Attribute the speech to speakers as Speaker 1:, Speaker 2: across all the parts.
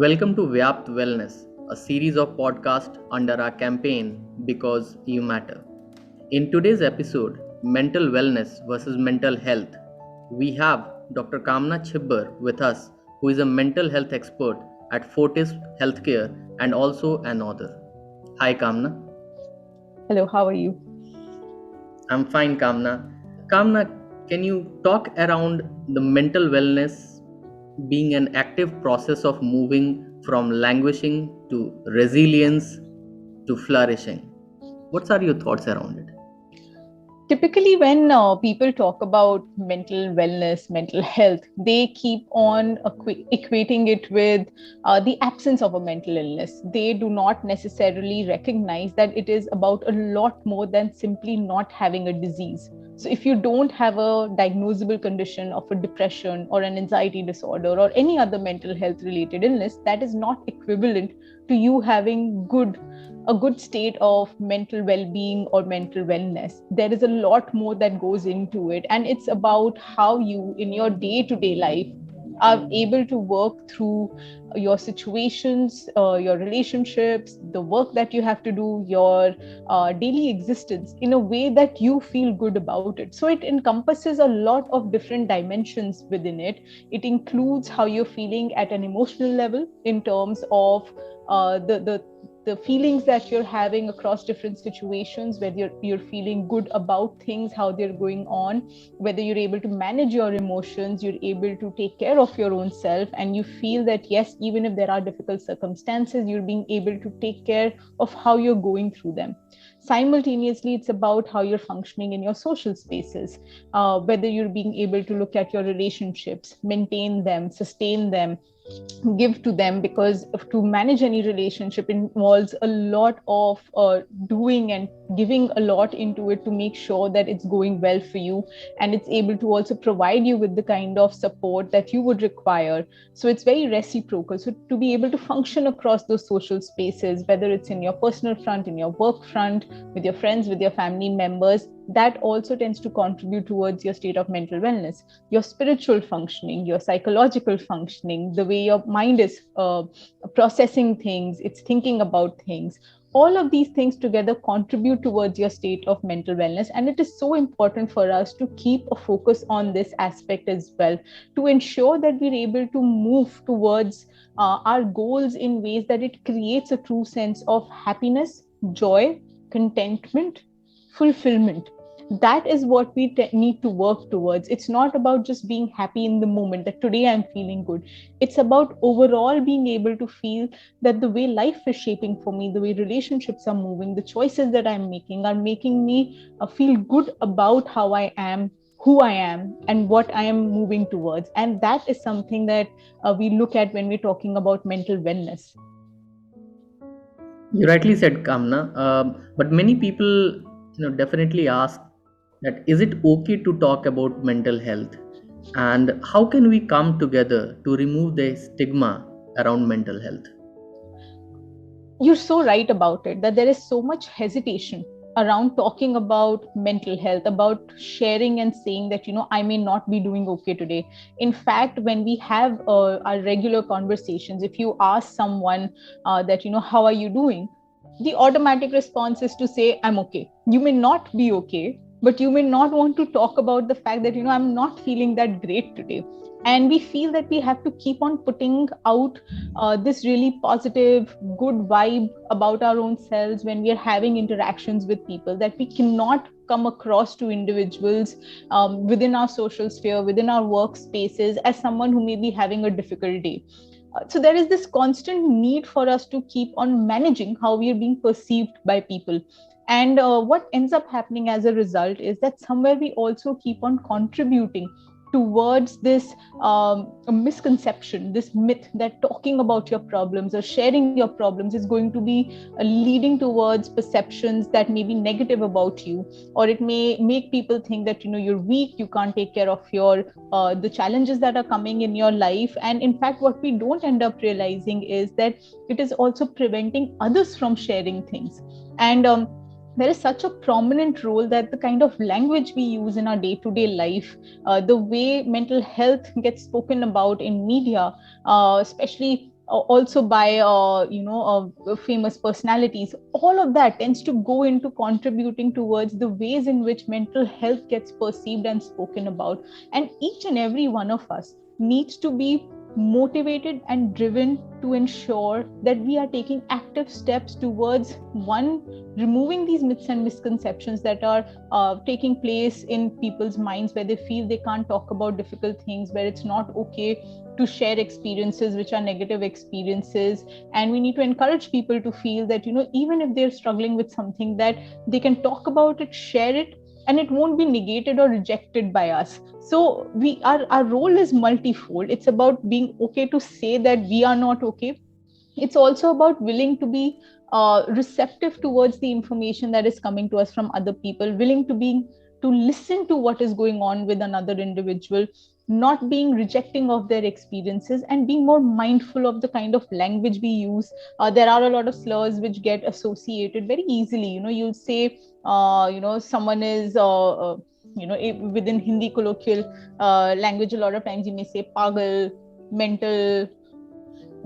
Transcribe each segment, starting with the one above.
Speaker 1: Welcome to VYAPT Wellness, a series of podcasts under our campaign Because You Matter. In today's episode, Mental Wellness versus Mental Health, we have Dr. Kamna Chhibber with us, who is a mental health expert at Fortis Healthcare and also an author. Hi, Kamna.
Speaker 2: Hello, how are you?
Speaker 1: I'm fine, Kamna. Kamna, can you talk around the mental wellness being an active process of moving from languishing to resilience to flourishing? What are your thoughts around it?
Speaker 2: Typically, when people talk about mental wellness, mental health, they keep on equating it with the absence of a mental illness. They do not necessarily recognize that it is about a lot more than simply not having a disease. So, if you don't have a diagnosable condition of a depression or an anxiety disorder or any other mental health related illness, that is not equivalent to you having a good state of mental well-being or mental wellness. There is a lot more that goes into it, and it's about how you in your day-to-day life are able to work through your situations, your relationships, the work that you have to do, your daily existence in a way that you feel good about it. So it encompasses a lot of different dimensions within it. It includes how you're feeling at an emotional level in terms of the feelings that you're having across different situations, whether you're feeling good about things, how they're going on, whether you're able to manage your emotions, you're able to take care of your own self, and you feel that yes, even if there are difficult circumstances, you're being able to take care of how you're going through them. Simultaneously, it's about how you're functioning in your social spaces, whether you're being able to look at your relationships, maintain them, sustain them, give to them, because to manage any relationship involves a lot of doing and giving a lot into it to make sure that it's going well for you, and it's able to also provide you with the kind of support that you would require. So it's very reciprocal. So to be able to function across those social spaces, whether it's in your personal front, in your work front, with your friends, with your family members, that also tends to contribute towards your state of mental wellness. Your spiritual functioning, your psychological functioning, the way your mind is processing things, it's thinking about things. All of these things together contribute towards your state of mental wellness. And it is so important for us to keep a focus on this aspect as well, to ensure that we're able to move towards our goals in ways that it creates a true sense of happiness, joy, contentment, fulfillment. That is what we need to work towards. It's not about just being happy in the moment that today I'm feeling good. It's about overall being able to feel that the way life is shaping for me, the way relationships are moving, the choices that I'm making are making me feel good about how I am, who I am, and what I am moving towards. And that is something that we look at when we're talking about mental wellness.
Speaker 1: You rightly said, Kamna. But many people, definitely ask that is it okay to talk about mental health, and how can we come together to remove the stigma around mental health?
Speaker 2: You're so right about it, that there is so much hesitation around talking about mental health, about sharing and saying that I may not be doing okay today. In fact, when we have our regular conversations, if you ask someone that how are you doing, the automatic response is to say I'm okay. You may not be okay, but you may not want to talk about the fact that I'm not feeling that great today. And we feel that we have to keep on putting out this really positive, good vibe about our own selves when we are having interactions with people, that we cannot come across to individuals within our social sphere, within our workspaces, as someone who may be having a difficult day. So there is this constant need for us to keep on managing how we are being perceived by people. And what ends up happening as a result is that somewhere we also keep on contributing towards this misconception, this myth that talking about your problems or sharing your problems is going to be leading towards perceptions that may be negative about you, or it may make people think that you're weak, you can't take care of your the challenges that are coming in your life. And in fact, what we don't end up realizing is that it is also preventing others from sharing things. And there is such a prominent role that the kind of language we use in our day-to-day life, the way mental health gets spoken about in media, especially also by famous personalities. All of that tends to go into contributing towards the ways in which mental health gets perceived and spoken about. And each and every one of us needs to be motivated and driven to ensure that we are taking active steps towards, one, removing these myths and misconceptions that are taking place in people's minds, where they feel they can't talk about difficult things, where it's not okay to share experiences which are negative experiences. And we need to encourage people to feel that, even if they're struggling with something, that they can talk about it, share it, and it won't be negated or rejected by us. So our role is multifold. It's about being okay to say that we are not okay. It's also about willing to be receptive towards the information that is coming to us from other people, willing to listen to what is going on with another individual, not being rejecting of their experiences, and being more mindful of the kind of language we use. There are a lot of slurs which get associated very easily. You'll say, someone is within Hindi colloquial language, a lot of times you may say pagal, mental.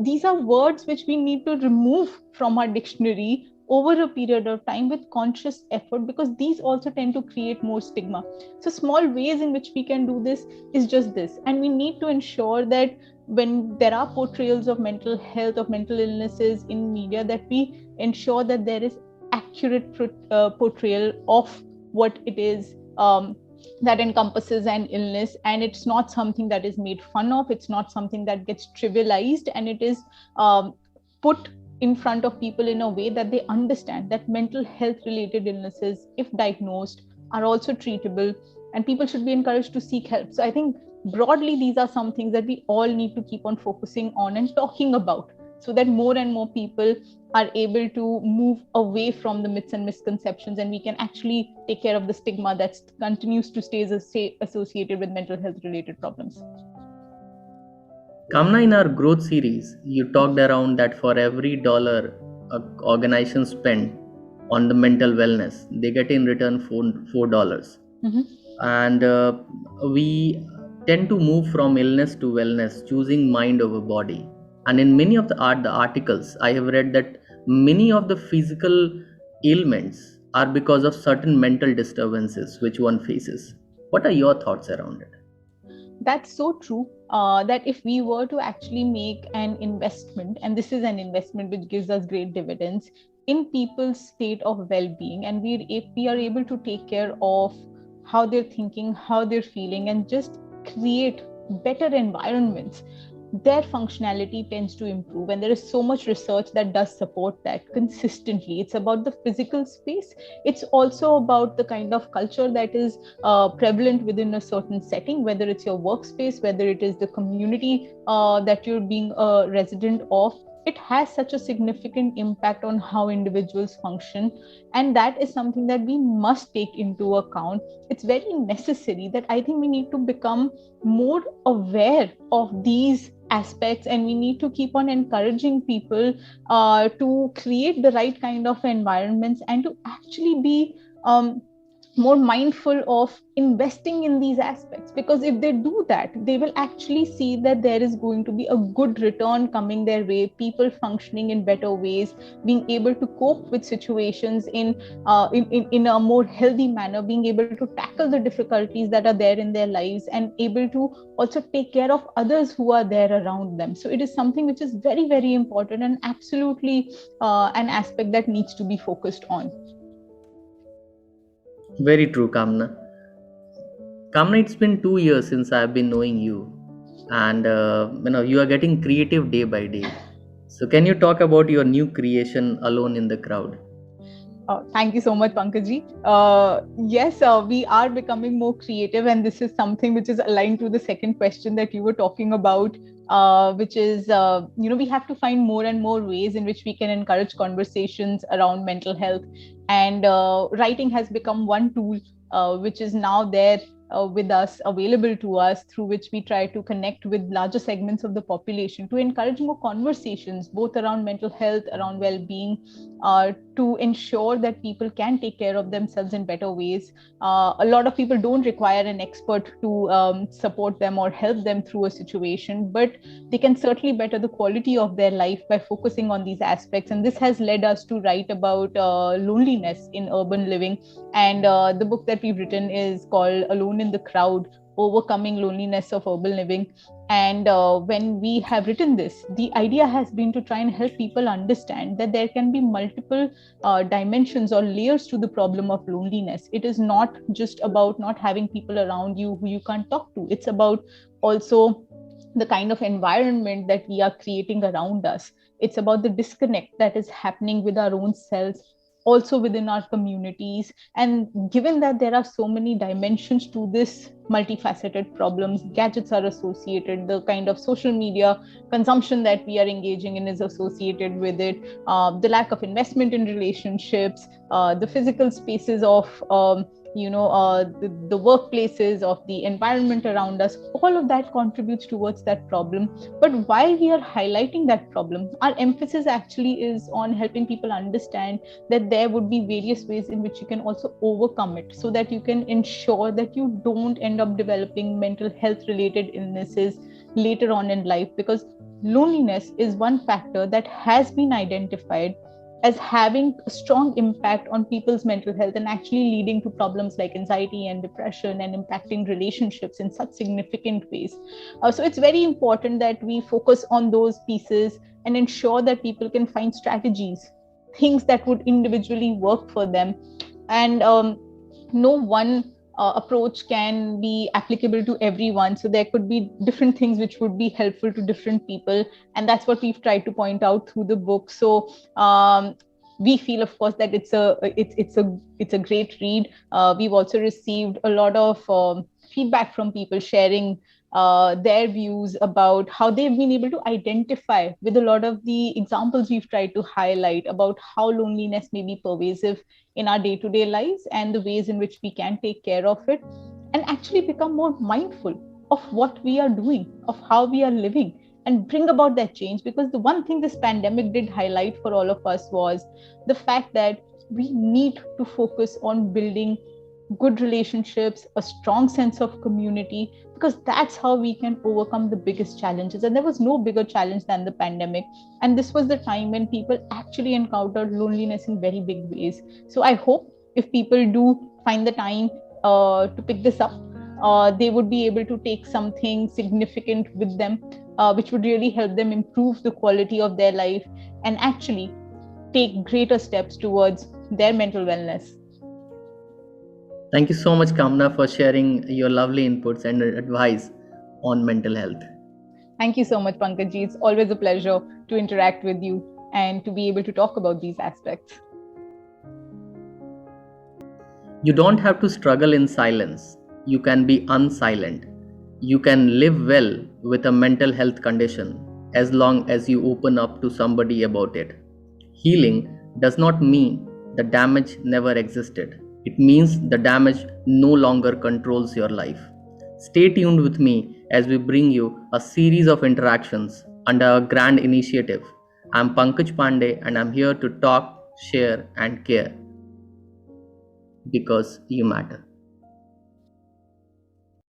Speaker 2: These are words which we need to remove from our dictionary over a period of time with conscious effort, because these also tend to create more stigma. So small ways in which we can do this is just this. And we need to ensure that when there are portrayals of mental health, of mental illnesses in media, that we ensure that there is accurate portrayal of what it is that encompasses an illness, and it's not something that is made fun of, it's not something that gets trivialized, and it is put in front of people in a way that they understand that mental health related illnesses, if diagnosed, are also treatable, and people should be encouraged to seek help. So I think broadly these are some things that we all need to keep on focusing on and talking about, so that more and more people are able to move away from the myths and misconceptions, and we can actually take care of the stigma that continues to stay associated with mental health related problems.
Speaker 1: Kamna, in our growth series, you talked around that for every dollar an organization spend on the mental wellness, they get in return $4.
Speaker 2: Mm-hmm.
Speaker 1: And we tend to move from illness to wellness, choosing mind over body. And in many of the articles, I have read that many of the physical ailments are because of certain mental disturbances which one faces. What are your thoughts around it?
Speaker 2: That's so true. That if we were to actually make an investment, and this is an investment which gives us great dividends in people's state of well-being, and if we are able to take care of how they're thinking, how they're feeling, and just create better environments, their functionality tends to improve. And there is so much research that does support that consistently. It's about the physical space. It's also about the kind of culture that is prevalent within a certain setting, whether it's your workspace, whether it is the community that you're being a resident of. It has such a significant impact on how individuals function. And that is something that we must take into account. It's very necessary that I think we need to become more aware of these aspects, and we need to keep on encouraging people to create the right kind of environments, and to actually be more mindful of investing in these aspects. Because if they do that, they will actually see that there is going to be a good return coming their way, people functioning in better ways, being able to cope with situations in a more healthy manner, being able to tackle the difficulties that are there in their lives, and able to also take care of others who are there around them. So it is something which is very, very important, and absolutely an aspect that needs to be focused on.
Speaker 1: Very true, Kamna. Kamna, it's been 2 years since I've been knowing you, and you are getting creative day by day. So, can you talk about your new creation, Alone in the Crowd?
Speaker 2: Thank you so much, Pankaj. Yes, we are becoming more creative, and this is something which is aligned to the second question that you were talking about, which is, we have to find more and more ways in which we can encourage conversations around mental health. And writing has become one tool which is now there with us, available to us, through which we try to connect with larger segments of the population to encourage more conversations, both around mental health, around well-being, to ensure that people can take care of themselves in better ways. A lot of people don't require an expert to support them or help them through a situation, but they can certainly better the quality of their life by focusing on these aspects. And this has led us to write about loneliness in urban living. And the book that we've written is called Alone in the Crowd: Overcoming Loneliness of Urban Living. And when we have written this, the idea has been to try and help people understand that there can be multiple dimensions or layers to the problem of loneliness. It is not just about not having people around you who you can't talk to. It's about also the kind of environment that we are creating around us. It's about the disconnect that is happening with our own selves, also within our communities. And given that there are so many dimensions to this multifaceted problems, gadgets are associated, the kind of social media consumption that we are engaging in is associated with it, the lack of investment in relationships, the physical spaces of the workplaces, of the environment around us, all of that contributes towards that problem. But while we are highlighting that problem, our emphasis actually is on helping people understand that there would be various ways in which you can also overcome it, so that you can ensure that you don't end up developing mental health related illnesses later on in life. Because loneliness is one factor that has been identified as having a strong impact on people's mental health and actually leading to problems like anxiety and depression and impacting relationships in such significant ways. So it's very important that we focus on those pieces and ensure that people can find strategies, things that would individually work for them. And no one approach can be applicable to everyone. So there could be different things which would be helpful to different people. And that's what we've tried to point out through the book. So we feel, of course, that it's a great read. We've also received a lot of feedback from people sharing their views about how they've been able to identify with a lot of the examples we've tried to highlight about how loneliness may be pervasive in our day-to-day lives and the ways in which we can take care of it and actually become more mindful of what we are doing, of how we are living, and bring about that change. Because the one thing this pandemic did highlight for all of us was the fact that we need to focus on building good relationships, a strong sense of community, because that's how we can overcome the biggest challenges. And there was no bigger challenge than the pandemic. And this was the time when people actually encountered loneliness in very big ways. So I hope if people do find the time to pick this up, they would be able to take something significant with them, which would really help them improve the quality of their life and actually take greater steps towards their mental wellness.
Speaker 1: Thank you so much, Kamna, for sharing your lovely inputs and advice on mental health.
Speaker 2: Thank you so much, Pankaj. It's always a pleasure to interact with you and to be able to talk about these aspects.
Speaker 1: You don't have to struggle in silence. You can be unsilent. You can live well with a mental health condition as long as you open up to somebody about it. Healing does not mean the damage never existed. It means the damage no longer controls your life. Stay tuned with me as we bring you a series of interactions under a grand initiative. I'm Pankaj Pandey and I'm here to talk, share, and care because you matter.